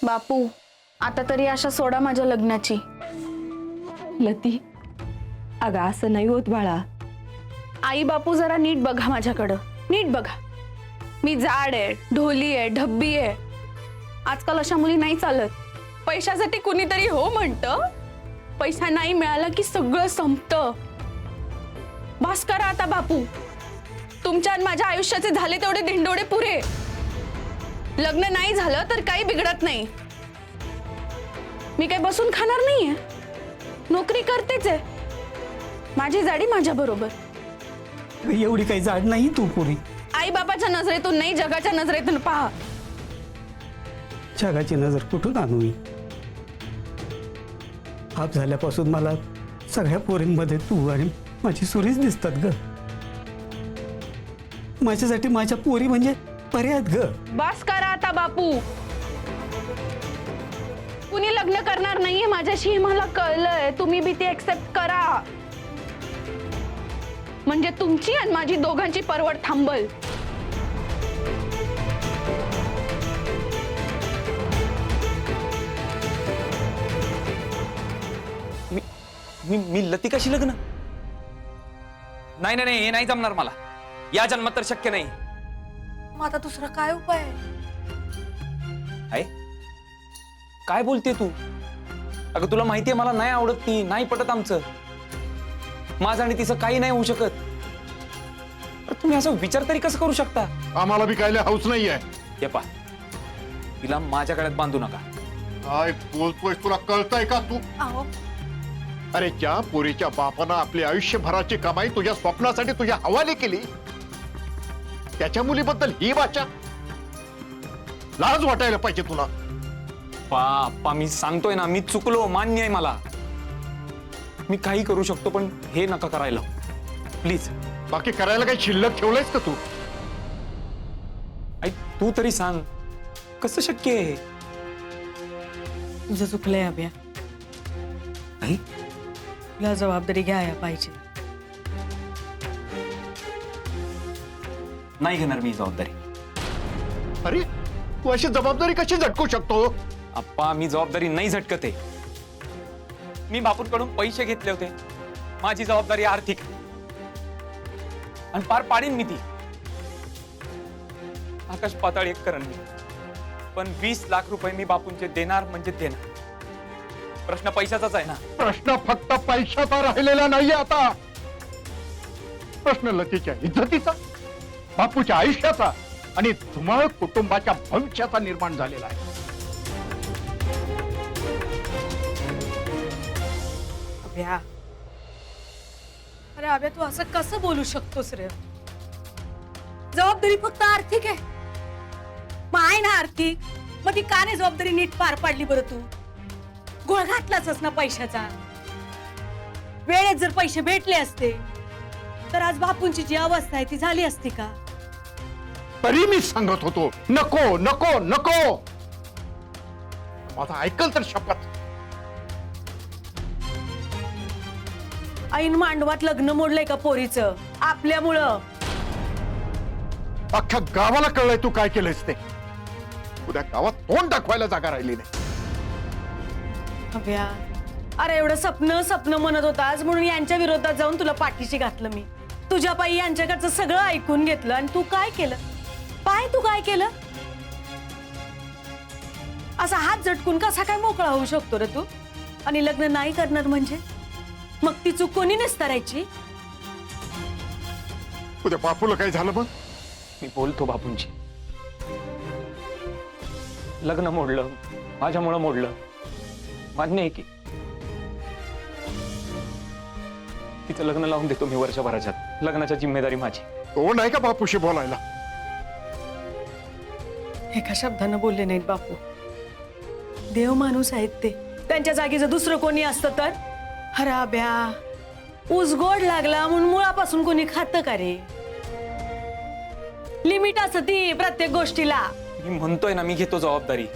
बापू, आता तरी आशा सोडा माझ्या लग्नाची. लती, अगं असं नाही होत बाळा. आई बापू जरा नीट बघा माझ्याकडं, नीट बघा. मी जाड आहे, ढोली आहे, ढब्बी आहे. आजकाल अशा मुली नाही चालत. पैशासाठी कुणीतरी हो म्हणतं, पैसा नाही मिळाला की सगळं संपतं. बस करा आता बापू. तुमच्या आणि माझ्या आयुष्याचे झाले तेवढे धिंडोडे पुरे. लग्न नाही झालं तर काही बिघडत नाही. मी काही बसून खाणार नाहीये, नोकरी करतेच आहे. माझी जाडी माझ्या बरोबर. एवढी काही जाड नाही तू पुरी. आई बापाच्या नजरेतून नाही, जगाच्या नजरेतून पहा. जगाची नजर कुठून आणू मी? आप झाल्यापासून मला सगळ्या पोरींमध्ये तू आणि माझी सुरीच दिसतात ग. माझ्यासाठी माझ्या पोरी म्हणजे पर्याय ग. बस करा आता बापू. कुणी लग्न करणार नाहीये माझ्याशी, मला कळलंय. तुम्ही बी ते एक्सेप्ट करा, म्हणजे तुमची आणि माझी दोघांची परवड थांबल. मी लती कशी लग्न? नाही नाही नाही, हे नाही जमणार मला. या जन्मात तर शक्य नाही. मग आता दुसरा काय उपाय आहे? काय बोलते तू? अगं तुला माहितीये मला नाही आवडत ती, नाही पटत आमचं. माझं आणि तिचं काही नाही होऊ शकत. तुम्ही असं विचार तरी कसं करू शकता? आम्हाला बी काय हाऊस नाहीये. हे पा, तिला माझ्या गळ्यात बांधू नका. काय बोलतोय, तुला कळतंय का तू? अहो अरे ज्या पोरीच्या बापानं आपली आयुष्यभराची कमाई तुझ्या स्वप्नासाठी तुझ्या हवाले केली, त्याच्या मुलीबद्दल ही वाचा? लाज वाटायला पाहिजे तुला. पा मी सांगतोय ना, मी चुकलो, मान्य आहे मला. मी काही करू शकतो, पण हे नका करायला प्लीज. बाकी करायला काही शिल्लक ठेवलंयस का तू? आई तू तरी सांग, कसं शक्य आहे? तुझं चुकलंय अभ्या. आई तुला जबाबदारी घ्यायला पाहिजे. नाही घेणार मी जबाबदारी. अरे तू अशी जबाबदारी कशी झटकू शकतो? अप्पा मी जबाबदारी नाही झटकत आहे. मी बापूंकडून पैसे घेतले होते. माझी जबाबदारी आर्थिक आणि पार पाडीन मी ती. आकाश पाताळ एक करण मी, पण 20 लाख रुपये मी बापूंचे देणार म्हणजे देणार. प्रश्न पैशाचाच आहे ना. प्रश्न फक्त पैशाचा राहिलेला नाहीये आता. प्रश्न लतीच्या इज्जतीचा, बापूच्या आयुष्याचा आणि धुमाळ कुटुंबाच्या भविष्याचा निर्माण झालेला आहे. अभ्या, अरे अभ्या तू असं कसं बोलू शकतोस रे? जबाबदारी फक्त आर्थिक आहे. मग आहे ना आर्थिक, मग ती का नाही जबाबदारी नीट पार पाडली बरं तू? गोळ घातलाच ना पैशाचा. वेळेत जर पैसे भेटले असते तर आज बापूंची जी अवस्था आहे ती झाली असती का? तरी मी सांगत होतो नको नको नको. माझा ऐकल तर शपथ. ऐन मांडवात लग्न मोडलंय का पोरीचं आपल्यामुळं? अख्ख्या गावाला कळलंय तू काय केलंयस ते. उद्या गावात तोंड दाखवायला जागा राहिली नाही. अभ्या, अरे एवढं स्वप्न म्हणत होतास म्हणून यांच्या विरोधात जाऊन तुला पाठीशी घातलं मी. तुझ्या पायी यांच्याकडचं सगळं ऐकून घेतलं आणि तू काय केलं? तू काय केलं? असा हात झटकून कसा काय मोकळा होऊ शकतो रे तू? आणि लग्न नाही करणार म्हणजे मग ती चूक कोणी निस्तारायची? उद्या बापूला काय झालं मग? मी बोलतो बापूंची. लग्न मोडलं, माझ्यामुळं मोडलं, मान्य आहे की. तिचं लग्न लावून देतो मी वर्षभराच्यात. लग्नाची जिम्मेदारी माझी. तो नाही का बापूशी बोलायला? एका शब्दानं बोलले नाहीत बापू. देव माणूस आहेत ते. त्यांच्या जागी जर दुसरं कोणी असतं तर? हराब्या, ऊस गोड लागला म्हणून मुळापासून कोणी खातं का रे? लिमिट असतं ती प्रत्येक गोष्टीला. मी म्हणतोय ना, मी घेतो जबाबदारी.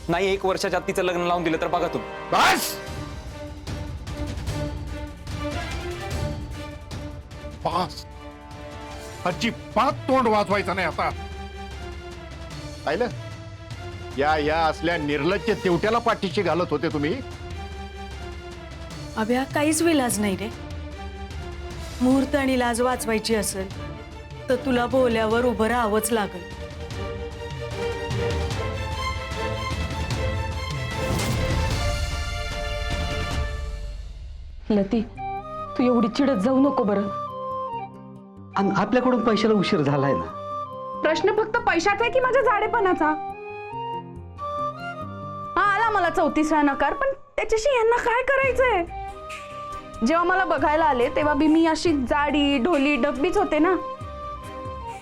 नाही 1 वर्षाच्या आत तिचं लग्न लावून दिलं तर बघा तुम्ही. बस बस. अजिबात तोंड वाजवायचं नाही आता. पाहिलं, या असल्या निर्लज्ज तेवट्याला पाठीशी घालत होते तुम्ही. अभ्या काहीच विलाज नाही रे. मुहूर्त आणि लाज वाचवायची असेल तर तुला बोल्यावर उभं राहावंच लागेल. लती, तू एवढी चिडत जाऊ नको बरं. आणि आपल्याकडून पैशाला उशीर झालाय ना. प्रश्न फक्त पैशाचा आहे की माझ्या जाडेपणाचा? हा आला मला 34वा नकार, पण त्याच्याशी यांना काय करायचंय? जेव्हा मला बघायला आले तेव्हा बी मी अशी जाडी ढोली डब्बीच होते ना.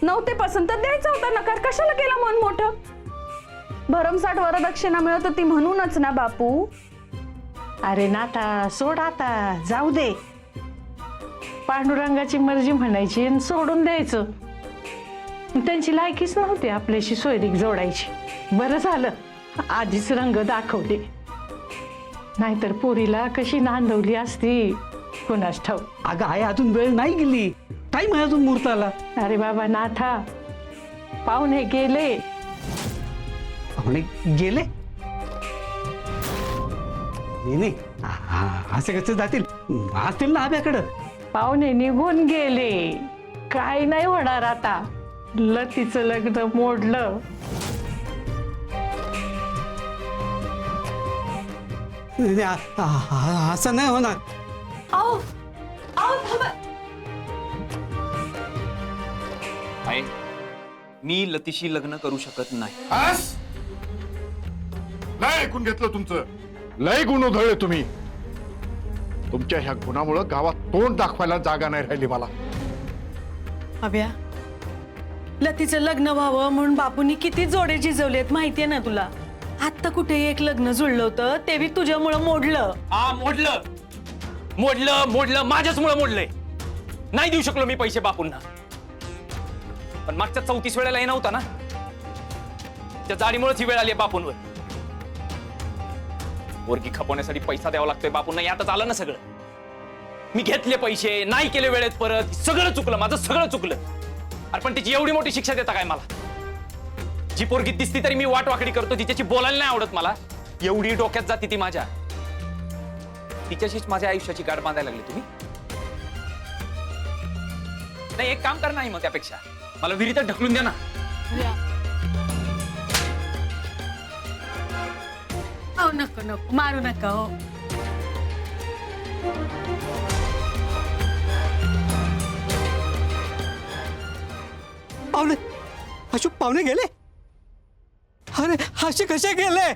नव्हते पसंत तर द्यायचा होता नकार. कशाला केला मन मोठं? भरमसाठ वरदक्षिणा मिळत होती म्हणूनच ना बापू. अरे नाथा, सोड आता, जाऊ दे. पांडुरंगाची मर्जी म्हणायची आणि सोडून द्यायचं. त्यांची लायकीच नव्हती आपल्याशी सोयरीक जोडायची. बरं झालं आधीच रंग दाखवले, नाहीतर पोरीला कशी नांदवली असती कुणास ठाऊक. अगं आई, अजून वेळ नाही गेली, टाईम आहे अजून मुहूर्ताला. अरे बाबा नाथा, पाहुणे गेले. पाहुणे गेले? नाही असं कसं जातील? असतील ना आब्याकडं. पाहुणे निघून गेले. काय नाही होणार आता. लतीचं लग्न मोडलं. असं नाही होणार. आओ आओ थांबा. आहे मी लतीशी लग्न करू शकत नाही. आस? लय ऐकून घेतलं तुमचं. लय गुण उधळले तुम्ही. तुमच्या ह्या गुणामुळं गावात तोंड दाखवायला जागा नाही राहिली मला. अभ्या, लतीचं लग्न व्हावं म्हणून बापूंनी किती जोडे झिजवलेत माहितीये ना तुला. आत्ता कुठे एक लग्न जुळलं होतं ते बी तुझ्यामुळं मोडलं. मोडलं मोडलं मोडलं माझ्याचमुळं मोडलंय. नाही देऊ शकलो मी पैसे बापूंना. पण मागच्या 34 वेळेला हे नव्हता ना. त्या जाडीमुळेच ही वेळ आली बापूंवर. पोरगी खपवण्यासाठी पैसा द्यावा लागतोय बापूंना. यातच आलं ना सगळं. मी घेतले पैसे, नाही केले वेळेत परत. सगळं चुकलं, माझं सगळं चुकलं. अरे पण तिची एवढी मोठी शिक्षा देता काय मला? जी पोरगी दिसती तरी मी वाटवाकडी करतो, तिच्याशी बोलायला नाही आवडत मला. एवढी डोक्यात जाती ती माझ्या. तिच्याशीच माझ्या आयुष्याची गाठ बांधायला लागली तुम्ही. नाही एक काम कर नाही मग त्यापेक्षा मला विहिरीत ढकलून द्या ना. अहो नको नको, मारू नका हो. पाहुणे, अशोक पाहुणे गेले? अरे असे कसे गेले?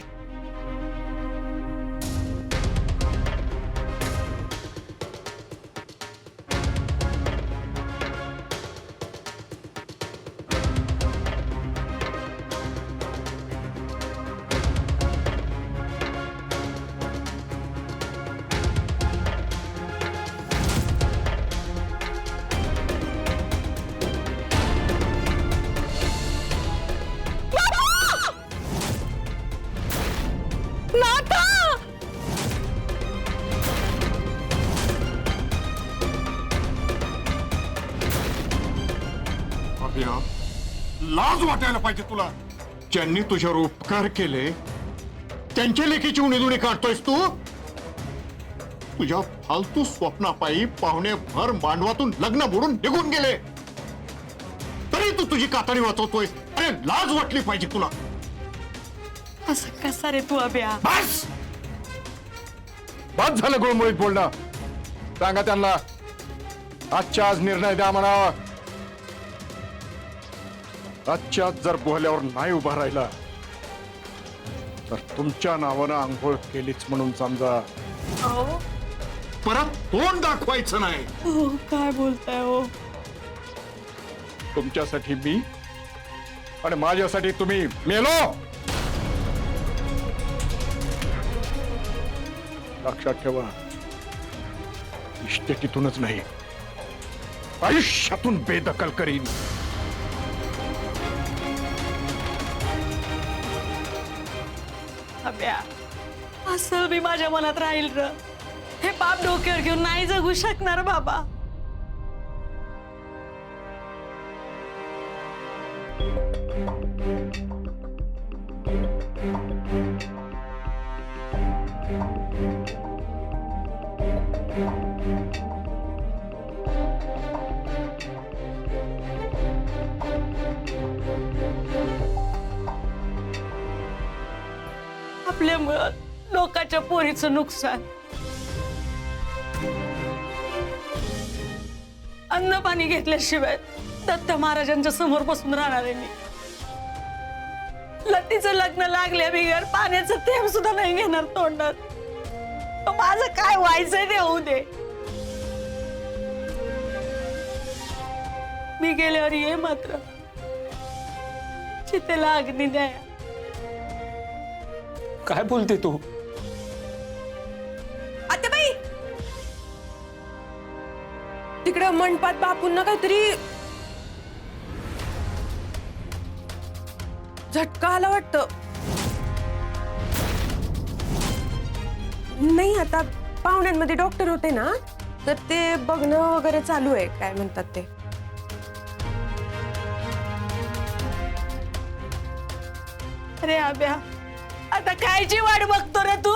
अभिया, लाज वाटायला पाहिजे तुला. ज्यांनी तुझ्यावर उपकार केले त्यांच्या लेखीची उणीदुणी काढतोयस तू. तुझ्या फालतू स्वप्नापायी पाहुणे भर मांडवातून लग्न मोडून निघून गेले तरी तू तुझी कातडी वाचवतोयस. अरे लाज वाटली पाहिजे तुला. असं कसा रे तू अभ्या? बस बस झालं गुळमुळीत बोलणं. सांगा त्यांना आजच्या आज निर्णय द्या म्हणा. आजच्या जर बोहल्यावर नाही उभा राहिला तर तुमच्या नावानं आंघोळ केलीच म्हणून समजा. अहो परत तोंड दाखवायचं नाही. हो, काय बोलताय हो? तुमच्यासाठी मी आणि माझ्यासाठी तुम्ही मेलो. लक्षात ठेवा, इष्टेटीतूनच नाही आयुष्यातून बेदखल करीन. अभ्या, असं बी माझ्या मनात राहील र. हे पाप डोक्यावर घेऊन नाही जगू शकणार बाबा. तुझ्यामुळं लोकांच्या पोरीचं नुकसान. अन्न पाणी घेतल्याशिवाय दत्त महाराजांच्या समोर बसून राहणार आहे मी. लतीचं लग्न लागल्या बिगर पाण्याचं थेंब सुद्धा नाही घेणार तोंडात. माझं काय व्हायचंय ते होऊ दे. मी गेल्यावर ये मात्र चितेला अग्नी द्या. काय बोलते तू? आत्याबाई तिकडे मंडपात बापूंना काहीतरी झटका आला वाटतं. नाही आता पाहुण्यांमध्ये डॉक्टर होते ना तर ते बघणं वगैरे चालू आहे काय म्हणतात ते. अरे आब्या आता कायची वाट बघतो रे तू?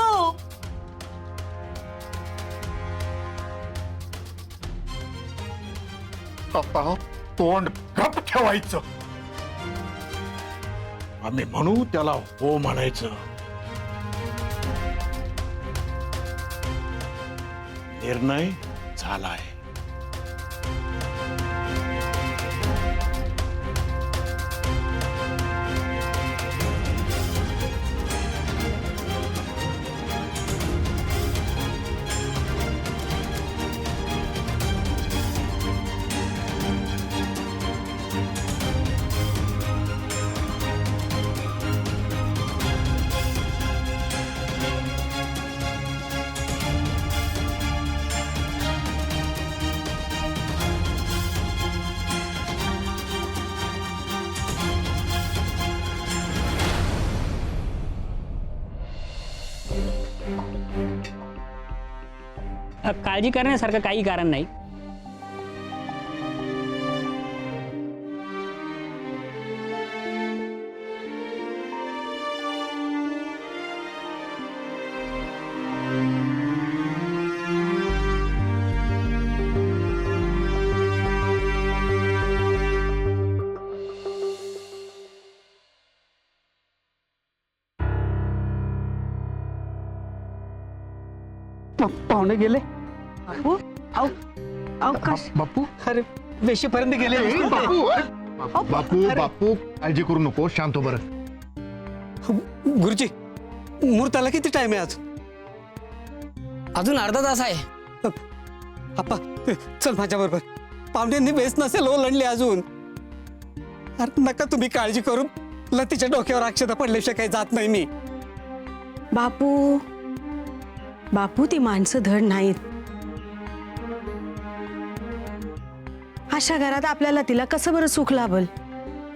आता तोंड गप ठेवायचं. आम्ही म्हणू त्याला हो म्हणायचं. निर्णय झालाय. काळजी करण्यासारखं काही कारण नाही. पाहुणे गेले. अवकाश बापू अरे वेशीपर्यंत गेले. बापू बापू बापू काळजी करू नको. शांत हो बरं. गुरुजी मुहूर्ताला किती टाइम आहे आज? अजून अर्धा तास आहे. आप्पा चल माझ्या बरोबर. पाहुण्यांनी बेस नसेल ओलांडली अजून. अरे नका तुम्ही काळजी करू. लतीच्या डोक्यावर अक्षता पडल्याशिवाय काही जात नाही मी. बापू बापू ती माणसं धड नाहीत. अशा घरात आपल्याला तिला कसं बरं सुख लाभल?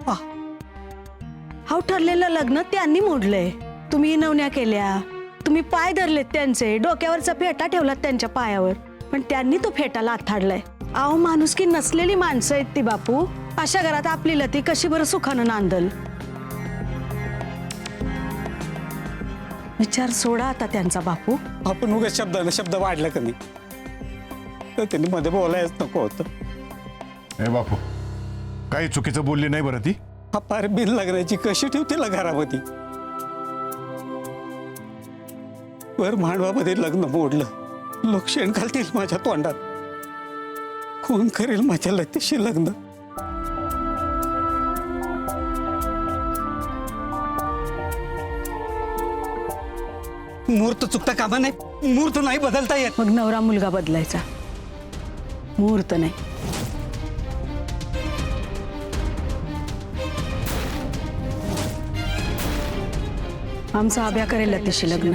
हा ठरलेलं लग्न त्यांनी मोडलंय. तुम्ही नवण्या केल्या, तुम्ही पाय धरलेत त्यांचे, डोक्यावरचा फेटा ठेवलात त्यांच्या पायावर, पण त्यांनी तो फेटा लाथाडलाय. अहो माणुसकी नसलेली माणसं आहेत ती बापू. अशा घरात आपली लती कशी बरं सुखानं नांदल? विचार सोडा आता त्यांचा बापू. आपण उगा शब्दानं शब्द वाढला कमी तर त्यांनी मध्ये बोलायच नको होतं. हे बापू काही चुकीचं बोलली नाही बरं ती. हा पार बिन लग्नाची कशी ठेवतील घरामध्ये. वर मांडवामध्ये लग्न मोडलं. लोक शेण घालतील माझ्या तोंडात. कोण करेल माझ्या लतीशी लग्न? मुहूर्त चुकता कामा नाही. मुहूर्त नाही बदलता येत. मग नवरा मुलगा बदलायचा, मुहूर्त नाही. आमचा आब्या करेल लतीशी लग्न.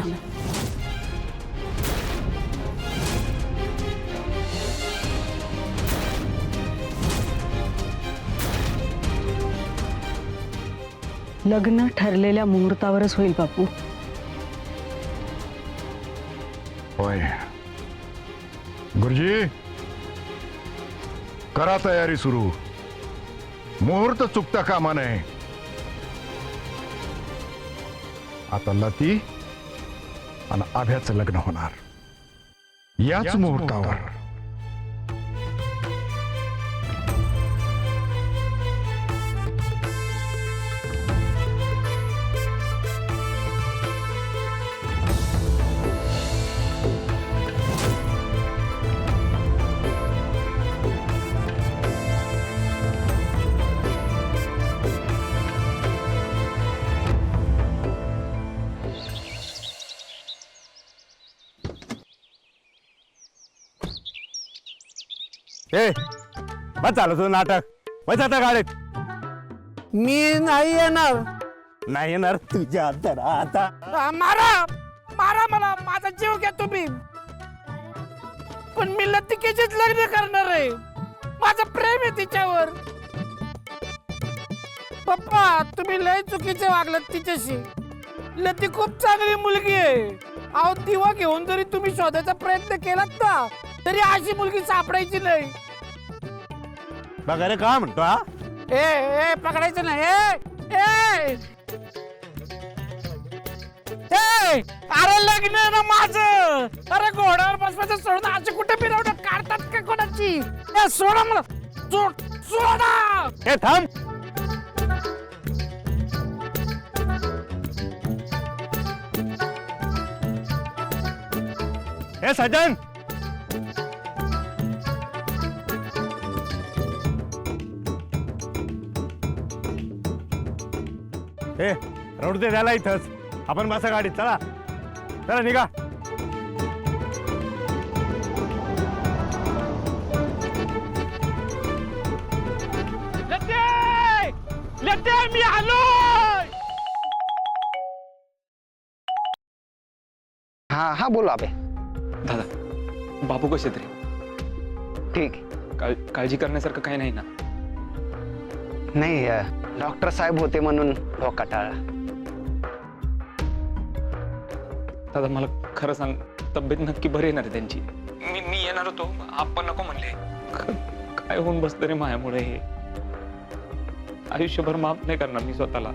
लग्न ठरलेल्या मुहूर्तावरच होईल बापू. होय गुरुजी करा तयारी सुरू. मुहूर्त चुकता कामा नये. आता लती आणि आभ्याचं लग्न होणार याच मुहूर्तावर. ए बस झालं तुझं नाटक बस आता गाडीत. मी नाही येणार. नाही येणार तुझ्या तर आता. मारा मारा मला, माझा जीव घ्या तुम्ही, पण मी लतिकेचेच लग्न करणार आहे. माझं प्रेम आहे तिच्यावर. पप्पा तुम्ही लय चुकीचे वागलात तिच्याशी. लती खूप चांगली मुलगी आहे. अहो दिवा घेऊन जरी तुम्ही शोधायचा प्रयत्न केलात ना तरी अशी मुलगी सापडायची नाही. बघा रे काय म्हणतो हा. ए ए पकडायचं नाही. ए ए अरे लग्न आहे ना माझं. अरे घोड्यावर बसवायचं सोडून अशी कुठे फिरवण्यात काढतात का कोणाची. ए सोडा मला, सोडा. ए थांब. ए सजन ए रडू दे त्याला इथंच. आपण बसा गाडीत. चला चला निघा. मी आलोय. हा हा बोला अबे. दादा बापू कसे तरी ठीक. काळजी करण्यासारखं काही नाही ना. नाही डॉक्टर साहेब होते म्हणून धोका टाळला. दादा मला खरं सांग, तब्येत नक्की बरी येणार आहे त्यांची. मी येणार होतो, आपण नको म्हणले. काय होऊन बसलं रे मायामुळे. हे आयुष्यभर माफ नाही करणार मी स्वतःला.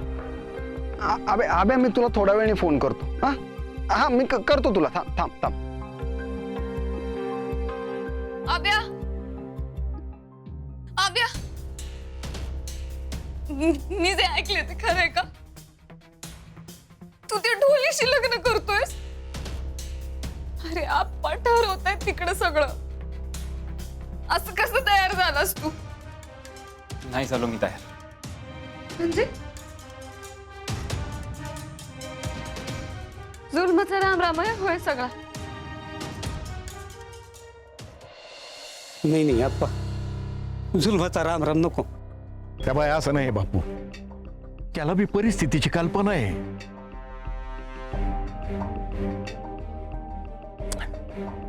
अबे अबे मी तुला थोड्या वेळाने फोन करतो. हा हा मी करतो तुला. थांब थांब थांब. आव्या, आव्या, मी जे ऐकले ते खरंय का? तू त्या ढोलीशी लग्न करतोयस? अरे आप्पा ठरवताय तिकडं सगळं. असं कसं तयार झालास तू? नाही झालो मी तयार. म्हणजे जुलमाचा राम रामाय होय सगळा? नाही नाही आप्पा, जुलमाचा राम राम नको. त्या बाय असं नाही बापू, त्याला बी परिस्थितीची कल्पना आहे.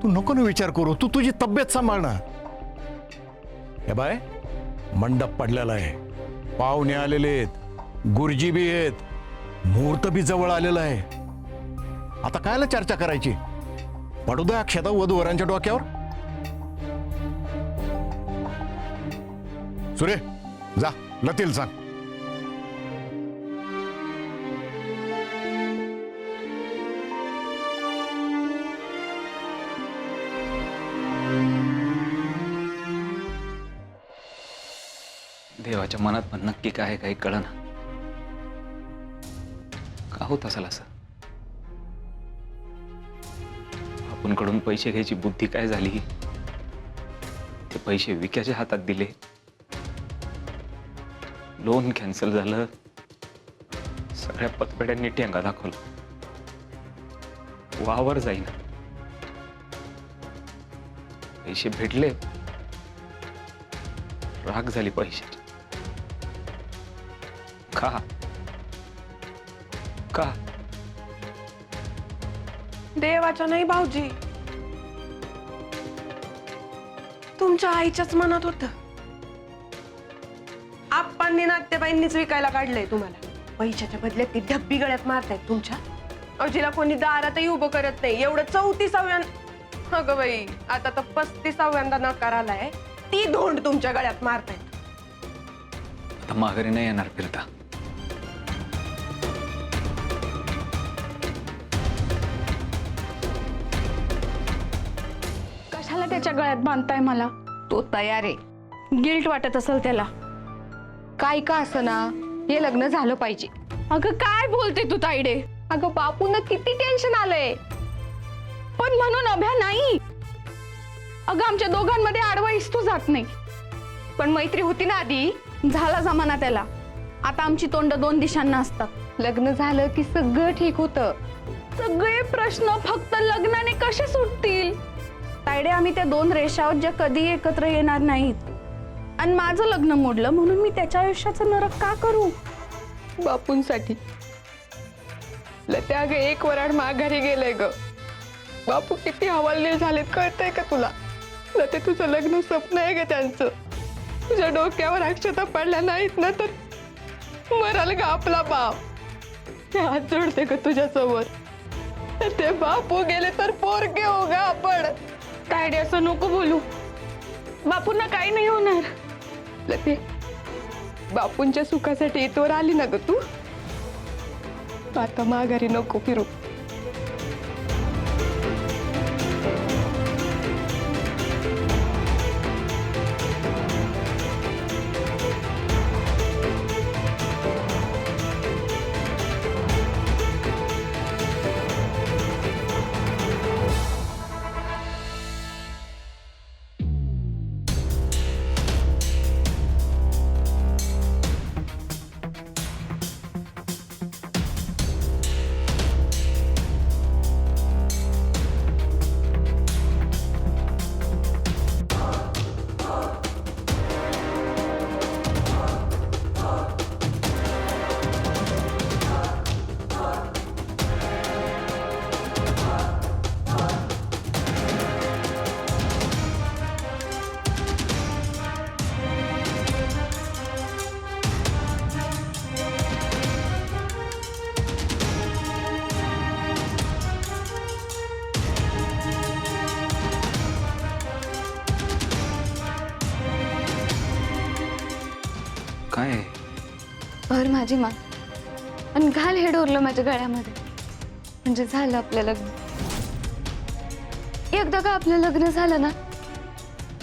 तू नको ना विचार करू, तू तुझी तब्येत सांभाळ ना. हे बाय मंडप पडलेला आहे, पाहुणे आलेले आहेत, गुरुजी बी आहेत, मुहूर्त बी जवळ आलेला आहे. आता कायला चर्चा करायची? पडू द्या अक्षता वधूवरांच्या डोक्यावर. सुरे जा लतील सांग. देवाच्या मनात पण नक्की काय आहे काही कळना. का होत असेल असं? आपण कडून पैसे घ्यायची बुद्धी काय झाली? ते पैसे विक्याच्या हातात दिले, लोन कॅन्सल झालं, सगळ्या पतपेड्यांनी टेंगा दाखवला, वावर जाईना, पैसे भेटले, राग झाली पैशाची. का का देवाच्या नाही भाऊजी, तुमच्या आईच्याच मनात होतं. आप्पांनी नाट्यबाईंनीच विकायला काढलंय तुम्हाला. पैशाच्या बदल्यात ती ढब्बी गळ्यात मारतायत तुमच्या. अवजीला कोणी दारातही उभं करत नाही. एवढं 34व्या अगं बाई, आता तर 35व्यांदा नकार आलाय. ती धोंड तुमच्या गळ्यात मारतायत. आता माघारी नाही येणार फिरता. कशाला त्याच्या गळ्यात बांधताय मला? तो तयार आहे. गिल्ट वाटत असेल त्याला. काय का असं ना, हे लग्न झालं पाहिजे. अगं काय बोलते तू ताईडे? अगं बापूंना किती टेन्शन आलंय. पण म्हणून अभ्या नाही. अगं आमच्या दोघांमध्ये आडवा इस्तू जात नाही. पण मैत्री होती ना आधी. झाला जमाना त्याला. आता आमची तोंड दोन दिशांना असतात. लग्न झालं की सगळं ठीक होतं. सगळे प्रश्न फक्त लग्नाने कसे सुटतील? तायडे आम्ही त्या दोन रेषा आहोत ज्या कधी एकत्र येणार नाहीत. आणि माझं लग्न मोडलं म्हणून मी त्याच्या आयुष्याचं नरक का करू? बापूंसाठी लत्या ग एक वराड माघारी गेलंय ग. बापू किती हवालदिल झालेत कळतंय का तुला? लते तुझं लग्न स्वप्न आहे ग त्यांचं. तुझ्या डोक्यावर अक्षता पडल्या नाहीत ना तर मराल ग आपला बाप. ते हात जोडते ग तुझ्या समोर. ते बापू गेले तर पोरगे हो ग आपण. तायडे असं नको बोलू. बापूंना काही नाही होणार. लते बापूंच्या सुखासाठी इथवर आली ना ग तू. आता माघारी नको फिरू. काय भर माझी मान आणि घाल हे डोरलं माझ्या गळ्यामध्ये. म्हणजे झालं आपलं लग्न. एकदा का आपलं लग्न झालं ना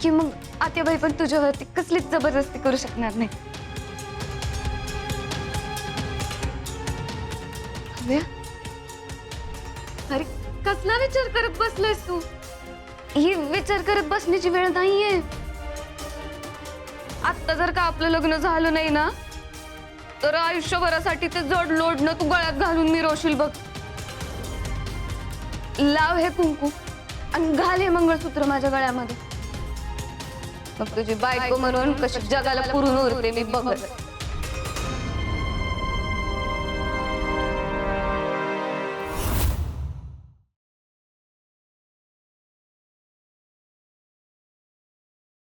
की मग आत्याबाई पण तुझ्यावरती कसलीच जबरदस्ती करू शकणार नाही. हव्या, अरे कसला विचार करत बसलायस तू? ही विचार करत बसण्याची वेळ नाहीये. आत्ता जर का आपलं लग्न झालं नाही ना तर आयुष्यभरासाठी ते जड लोडणं तू गळ्यात घालून मी रोशील बघ. लाव हे कुंकू आणि घाल हे मंगळसूत्र माझ्या गळ्यामध्ये. मग तुझी बायको म्हणून कशी जगाला पुरून उरते मी बघत.